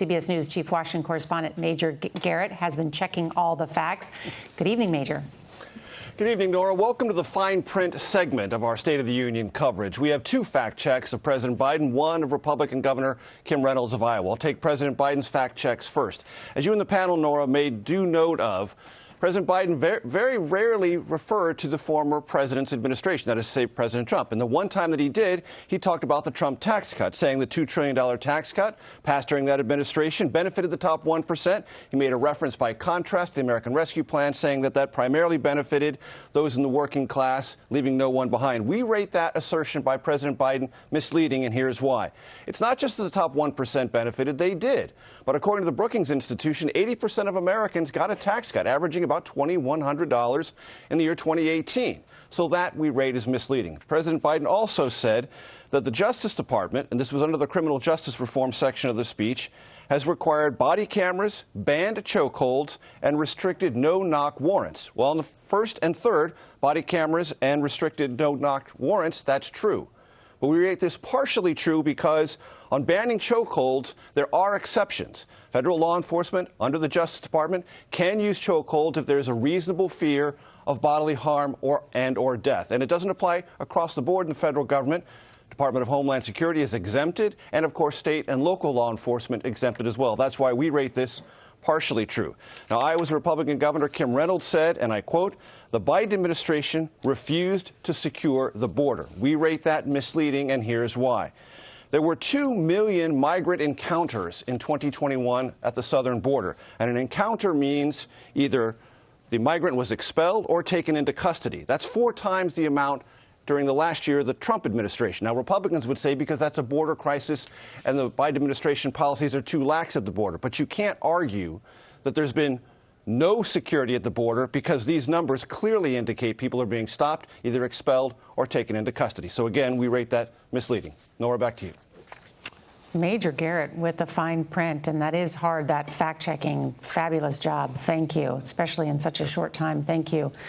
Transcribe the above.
CBS News Chief Washington correspondent Major Garrett has been checking all the facts. Good evening, Major. Good evening, Nora. Welcome to the fine print segment of our State of the Union coverage. We have two fact checks of President Biden, one of Republican Governor Kim Reynolds of Iowa. I'll take President Biden's fact checks first. As you and the panel, Nora, made due note of, President Biden very rarely referred to the former president's administration, that is to say President Trump. And the one time that he did, he talked about the Trump tax cut, saying the $2 trillion tax cut passed during that administration benefited the top 1%. He made a reference by contrast to the American Rescue Plan, saying that that primarily benefited those in the working class, leaving no one behind. We rate that assertion by President Biden misleading, and here's why. It's not just that the top 1% benefited, they did. But according to the Brookings Institution, 80% of Americans got a tax cut, averaging about $2,100 in the year 2018. So that we rate as misleading. President Biden also said that the Justice Department, and this was under the criminal justice reform section of the speech, has required body cameras, banned chokeholds, and restricted no-knock warrants. Well, in the first and third, body cameras and restricted no-knock warrants, that's true. But we rate this partially true because on banning chokeholds, there are exceptions. Federal law enforcement under the Justice Department can use chokeholds if there's a reasonable fear of bodily harm or death. And it doesn't apply across the board in the federal government. Department of Homeland Security is exempted, and of course state and local law enforcement exempted as well. That's why we rate this partially true. Now, Iowa's Republican Governor Kim Reynolds said, and I quote, "The Biden administration refused to secure the border." We rate that misleading, and here's why. There were 2 million migrant encounters in 2021 at the southern border. And an encounter means either the migrant was expelled or taken into custody. That's 4 times the amount during the last year of the Trump administration. Now, Republicans would say because that's a border crisis and the Biden administration policies are too lax at the border. But you can't argue that there's been no security at the border because these numbers clearly indicate people are being stopped, either expelled or taken into custody. So, again, we rate that misleading. Nora, back to you. Major Garrett with the fine print, and that is hard, that fact-checking. Fabulous job. Thank you, especially in such a short time. Thank you.